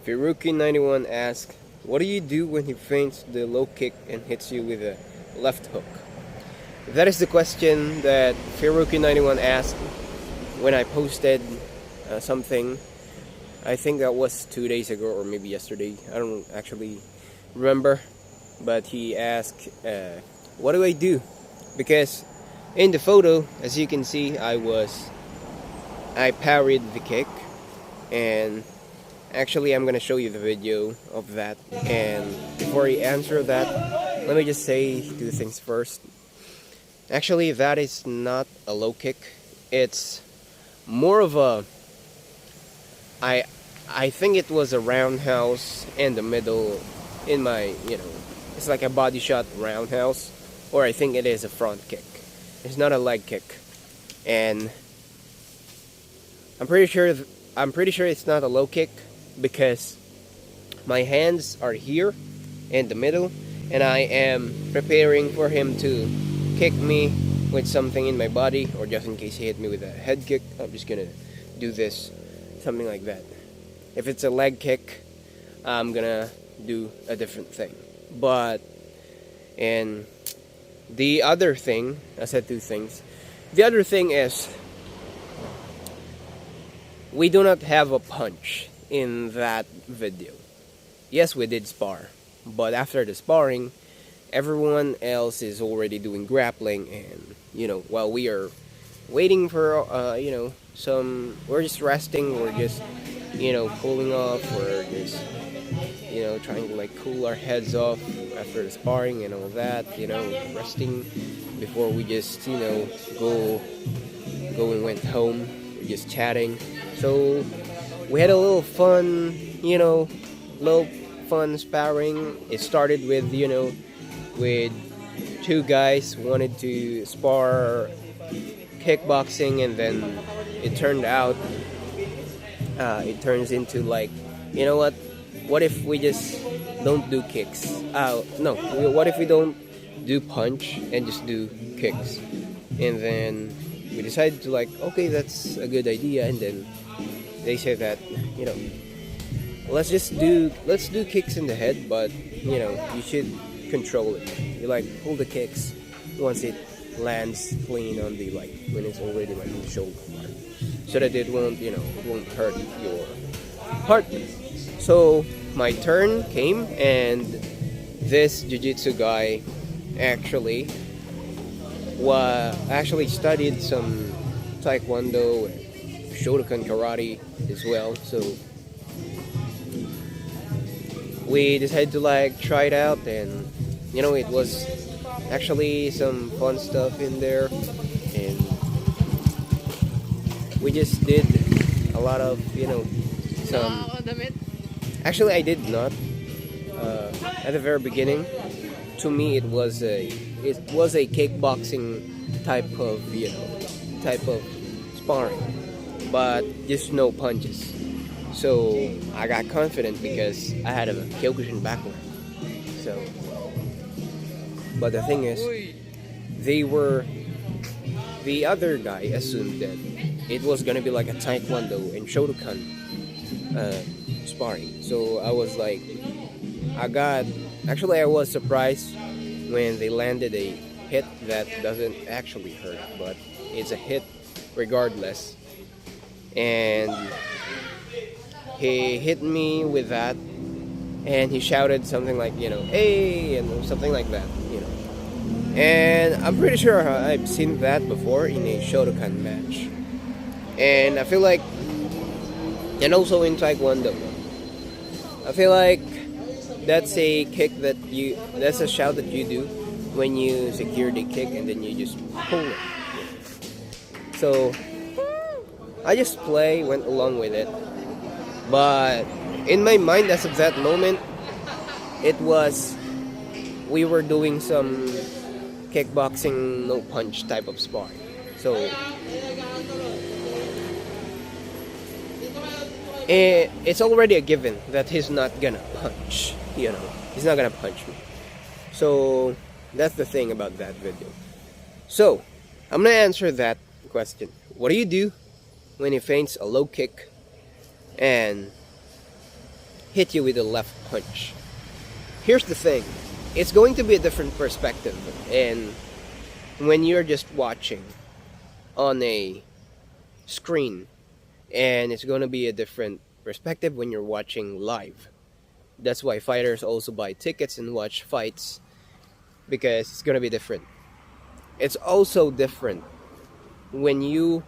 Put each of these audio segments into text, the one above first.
Firuki91 asks, what do you do when he feints the low kick and hits you with a left hook? That is the question that Firuki91 asked when I posted something. I think that was 2 days ago or maybe yesterday. I don't actually remember. But he asked, what do I do? Because in the photo, as you can see, I parried the kick. And actually, I'm gonna show you the video of that. And before I answer that, let me just say two things first. Actually, that is not a low kick. It's more of a... I think it was a roundhouse in the middle in my, it's like a body shot roundhouse. Or I think it is a front kick. It's not a leg kick. And I'm pretty sure it's not a low kick because my hands are here in the middle and I am preparing for him to kick me with something in my body, or just in case he hit me with a head kick, I'm just gonna do this, something like that. If it's a leg kick, I'm gonna do a different thing. And the other thing, I said two things. The other thing is, we do not have a punch in that video. Yes, we did spar, but after the sparring, everyone else is already doing grappling, and while we are waiting for we're just resting, we're just cooling off, we're just trying to cool our heads off after the sparring and all that, resting before we just go and went home. We're just chatting. So we had a little fun, little fun sparring. It started with with two guys wanted to spar kickboxing, and then it turned out it turns into what if we just don't do kicks? No, what if we don't do punch and just do kicks? And then we decided to okay, that's a good idea. And then they said that let's do kicks in the head, but you should control it. You pull the kicks once it lands clean on the when it's already in the shoulder part, so that it won't hurt your partner. So my turn came, and this jiu-jitsu guy actually studied some taekwondo and Shotokan karate as well. So we decided to try it out, and it was actually some fun stuff in there, and we just did a lot of some. Actually, I did not at the very beginning. To me, it was a kickboxing type of sparring, but just no punches. So I got confident because I had a Kyokushin background. So, but the thing is, the other guy assumed that it was gonna be like a taekwondo and Shotokan sparring. So I was I was surprised when they landed a hit that doesn't actually hurt, but it's a hit regardless. And he hit me with that, and he shouted something hey, and something like that, And I'm pretty sure I've seen that before in a Shotokan match. And I feel and also in Taekwondo, I feel that's a kick that's a shout that you do when you secure the kick and then you just pull it. So I just went along with it. But in my mind, as of that moment, we were doing some kickboxing no punch type of sparring. So it's already a given that he's not gonna punch. He's not gonna punch me. So that's the thing about that video. So I'm gonna answer that question. What do you do when he feints a low kick and hit you with a left punch. Here's the thing, it's going to be a different perspective, and when you're just watching on a screen, and it's going to be a different perspective when you're watching live. That's why fighters also buy tickets and watch fights, because it's going to be different. It's also different when you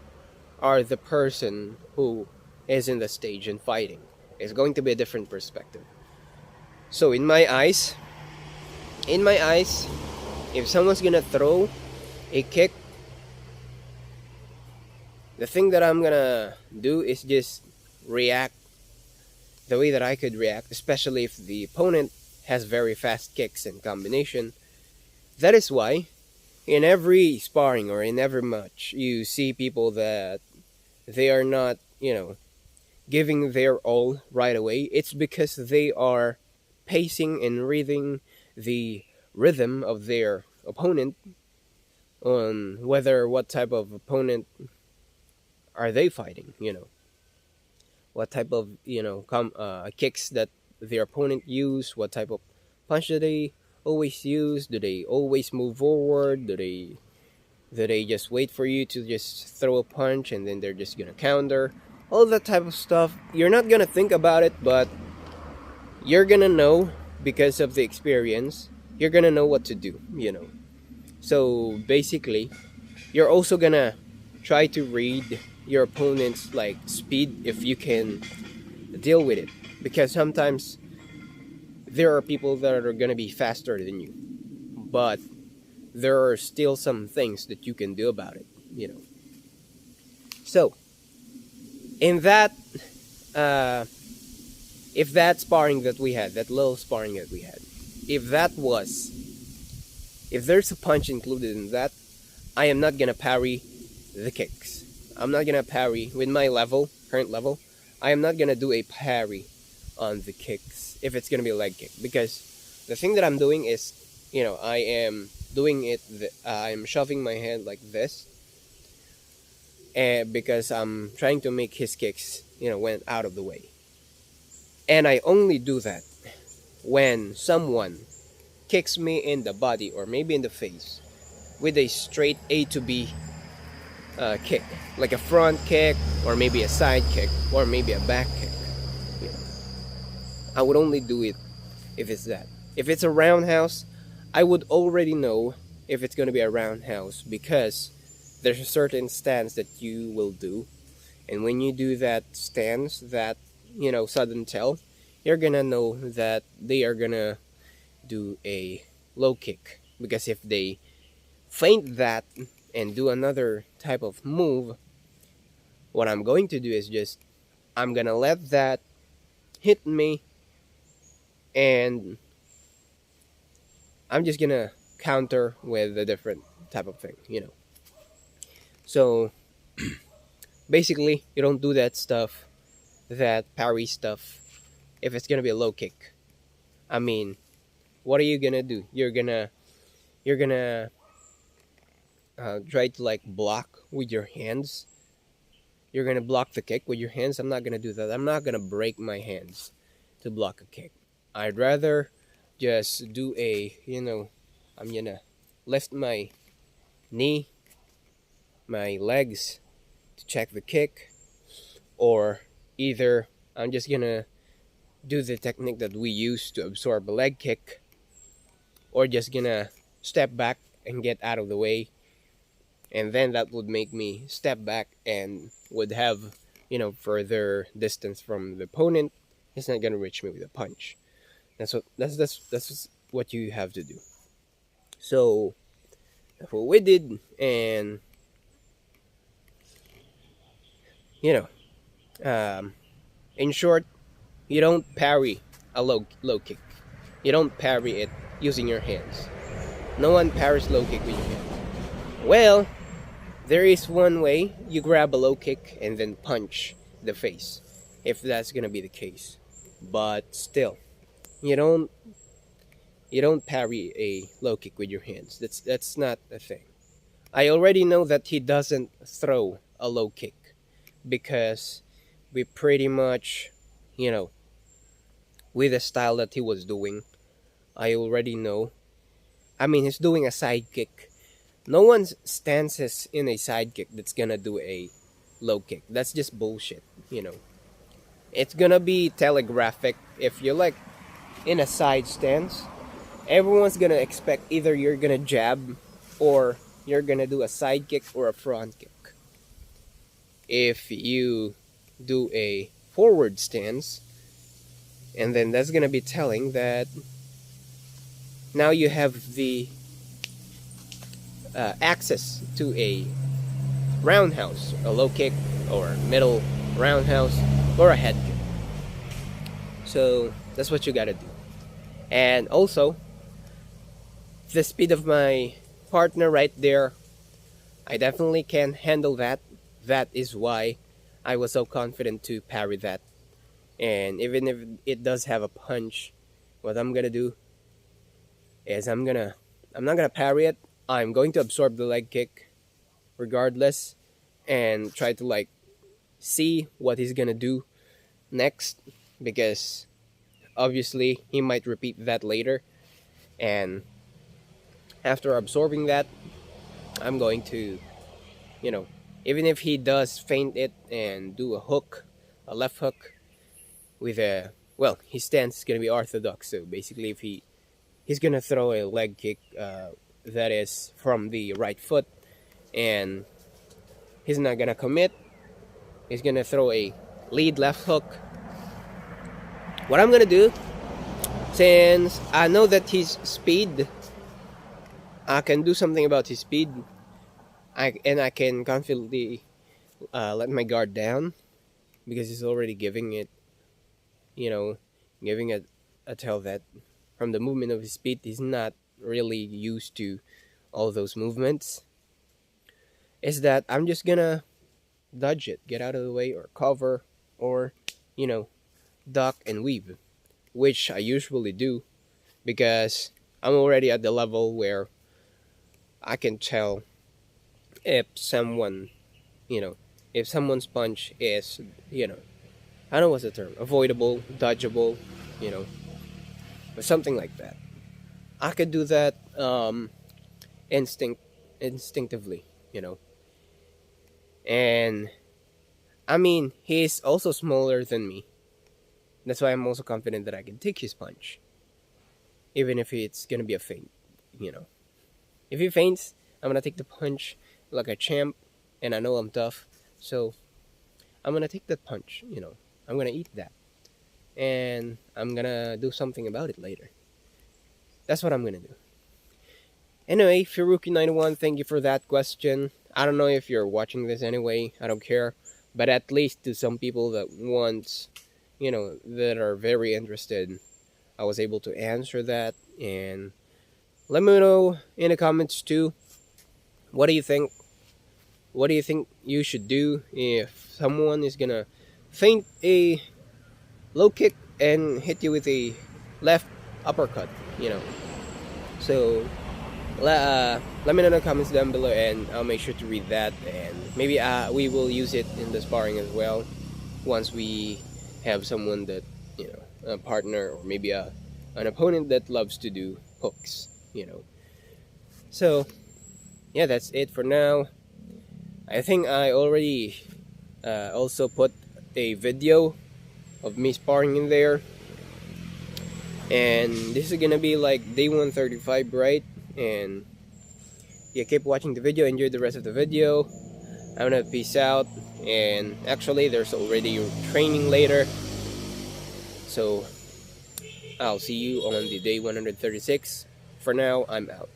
are the person who is in the stage and fighting. It's going to be a different perspective. So in my eyes, if someone's gonna throw a kick, the thing that I'm gonna do is just react the way that I could react, especially if the opponent has very fast kicks and combination. That is why in every sparring or in every match, you see people that they are not, giving their all right away. It's because they are pacing and reading the rhythm of their opponent, on whether what type of opponent are they fighting, what type of, kicks that their opponent use, what type of punch do they always use, do they always move forward, do they just wait for you to just throw a punch and then they're just gonna counter, all that type of stuff. You're not gonna think about it, but you're gonna know because of the experience. You're gonna know what to do. So basically, you're also gonna try to read your opponent's like speed, if you can deal with it, because sometimes there are people that are gonna be faster than you, but there are still some things that you can do about it. So in that, if that sparring that we had, that little sparring that we had, if that was, if there's a punch included in that, I am not gonna parry the kicks. I'm not gonna parry with my current level. I am not gonna do a parry on the kicks if it's gonna be a leg kick, because the thing that I'm doing is, I am doing it. I'm shoving my hand like this, and because I'm trying to make his kicks, went out of the way. And I only do that when someone kicks me in the body or maybe in the face with a straight A to B kick, like a front kick or maybe a side kick or maybe a back kick. You know, I would only do it if it's that. If it's a roundhouse, I would already know if it's going to be a roundhouse, because there's a certain stance that you will do, and when you do that stance, that sudden tell, you're gonna know that they are gonna do a low kick, because if they feint that and do another type of move, what I'm going to do is just, I'm gonna let that hit me, and I'm just gonna counter with a different type of thing. So basically, you don't do that stuff, that parry stuff, if it's gonna be a low kick. I mean, what are you gonna do? You're gonna try to like block with your hands. You're gonna block the kick with your hands. I'm not gonna do that. I'm not gonna break my hands to block a kick. I'd rather just do I'm gonna lift my knee, my legs to check the kick, or either I'm just gonna do the technique that we use to absorb a leg kick, or just gonna step back and get out of the way, and then that would make me step back and would have further distance from the opponent. He's not gonna reach me with a punch. That's what you have to do. So that's what we did, and you know in short, you don't parry a low kick. You don't parry it using your hands. No one parries low kick with your hand. Well, there is one way. You grab a low kick and then punch the face, if that's gonna be the case. But still, you don't parry a low kick with your hands. That's not a thing. I already know that he doesn't throw a low kick, because we pretty much, with the style that he was doing. I already know. I mean, he's doing a side kick. No one stances in a side kick that's gonna do a low kick. That's just bullshit, you know. It's gonna be telegraphic. If you're like in a side stance, everyone's gonna expect either you're gonna jab or you're gonna do a side kick or a front kick. If you do a forward stance, and then that's gonna be telling that now you have the access to a roundhouse, a low kick, or middle roundhouse, or a head kick. So that's what you gotta do. And also, the speed of my partner right there, I definitely can handle that. That is why I was so confident to parry that. And even if it does have a punch, what I'm gonna do is I'm not gonna parry it. I'm going to absorb the leg kick regardless and try to like see what he's gonna do next, because obviously he might repeat that later. And after absorbing that, I'm going to, you know, even if he does feint it and do a hook, a left hook with a, well, his stance is gonna be orthodox. So basically, if he's gonna throw a leg kick that is from the right foot, and he's not gonna commit. He's gonna throw a lead left hook. What I'm gonna do, since I know that his speed, I can do something about his speed. I can confidently let my guard down, because he's already giving it, you know, giving it a tell that from the movement of his speed, he's not really used to all those movements. Is that I'm just gonna dodge it, get out of the way, or cover, or, you know, duck and weave, which I usually do, because I'm already at the level where I can tell if someone, you know, if someone's punch is, you know, I don't know what's the term, avoidable, dodgeable, you know, or something like that. I could do that instinctively, you know. And I mean, he's also smaller than me. That's why I'm also confident that I can take his punch, even if it's gonna be a feint, you know. If he feints, I'm gonna take the punch like a champ, and I know I'm tough, so I'm gonna take that punch, you know. I'm gonna eat that, and I'm gonna do something about it later. That's what I'm gonna do. Anyway, Firuki91, thank you for that question. I don't know if you're watching this anyway, I don't care, but at least to some people that want, you know, that are very interested, I was able to answer that. And let me know in the comments too, what do you think? What do you think you should do if someone is gonna feint a low kick and hit you with a left uppercut, you know? So let me know in the comments down below, and I'll make sure to read that, and maybe we will use it in the sparring as well, once we have someone that, you know, a partner, or maybe an opponent that loves to do hooks, you know. So yeah, that's it for now. I think I already also put a video of me sparring in there, and this is gonna be like day 135, right? And yeah, keep watching the video, enjoy the rest of the video. I'm gonna peace out, and actually there's already training later, so I'll see you on the day 136. For now, I'm out.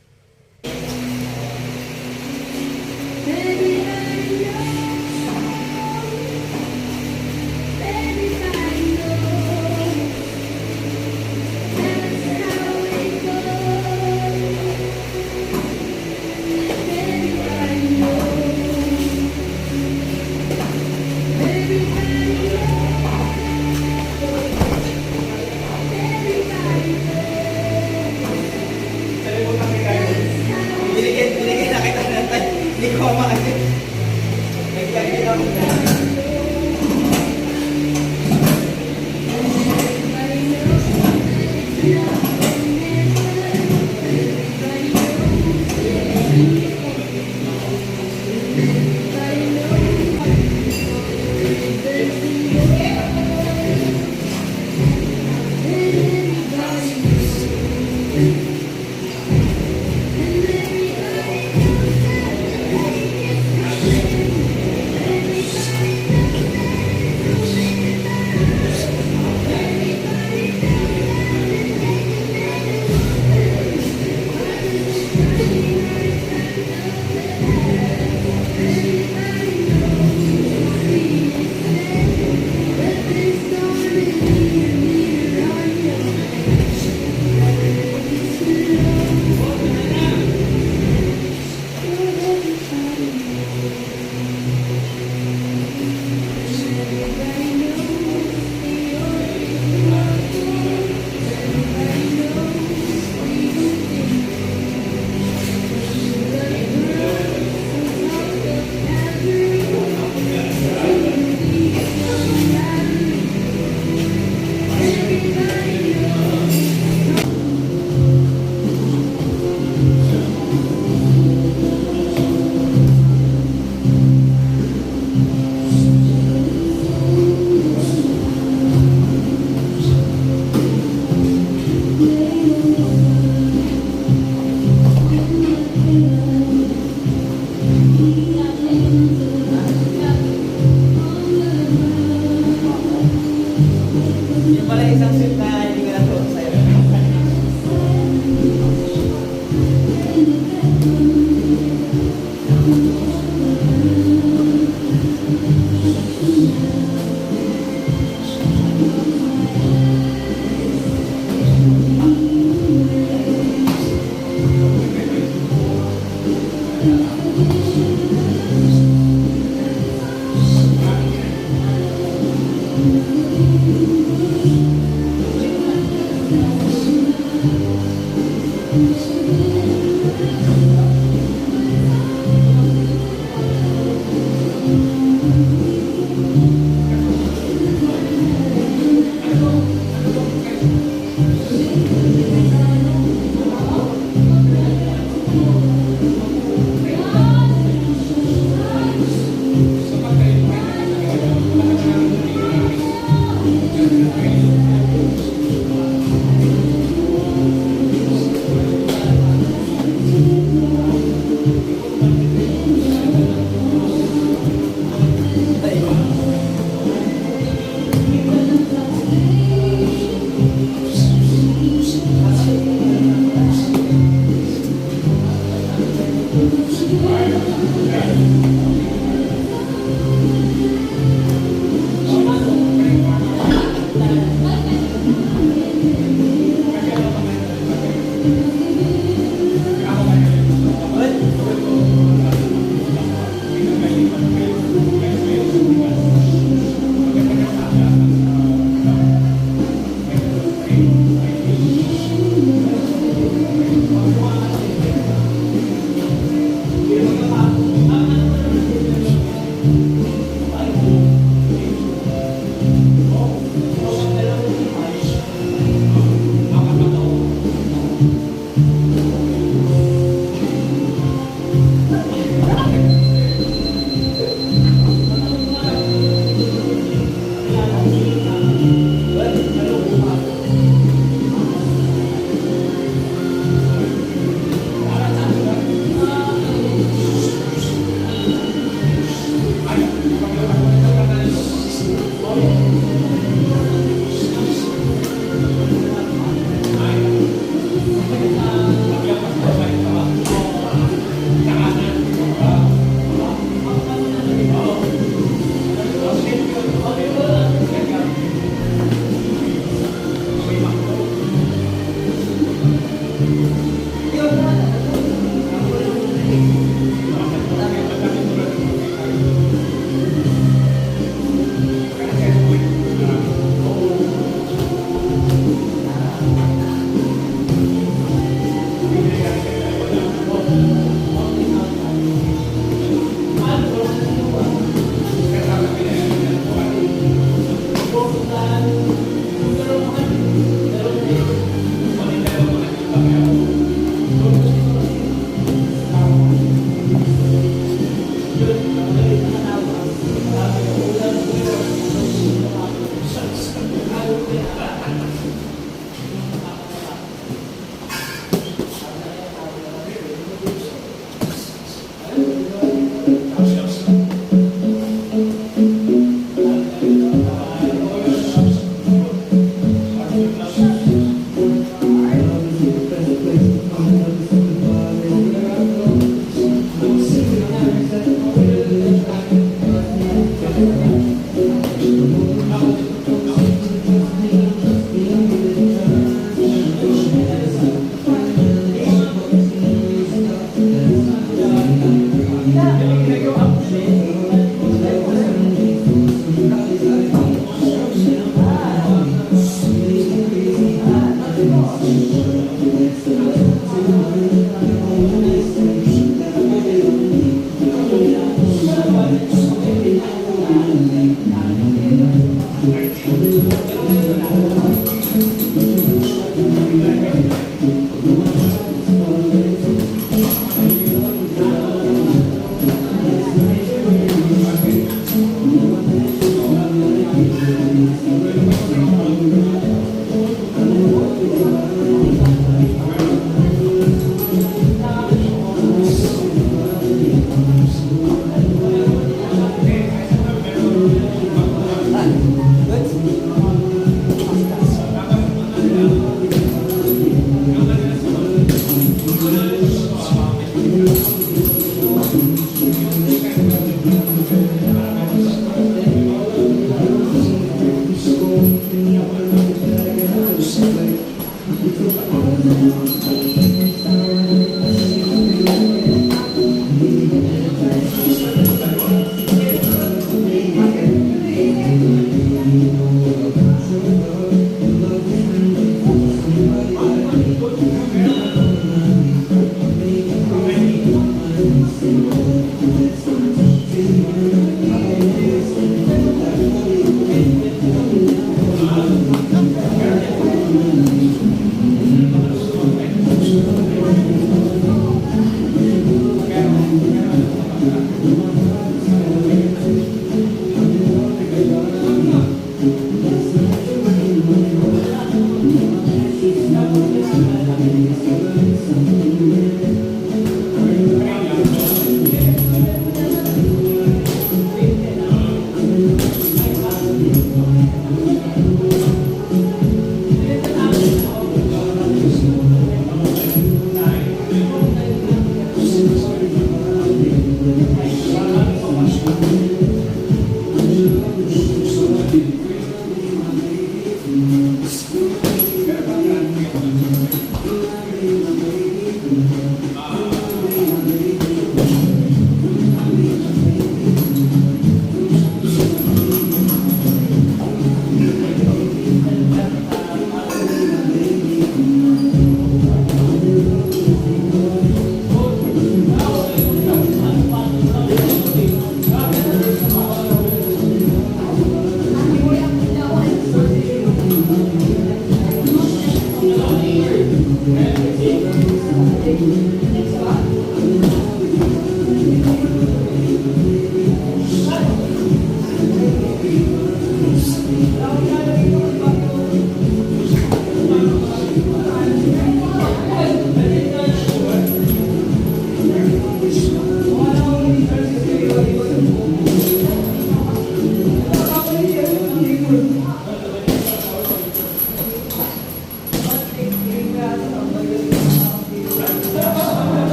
Binigyan na kita ng hindi ko maasin.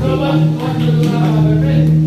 So what you do, my friend?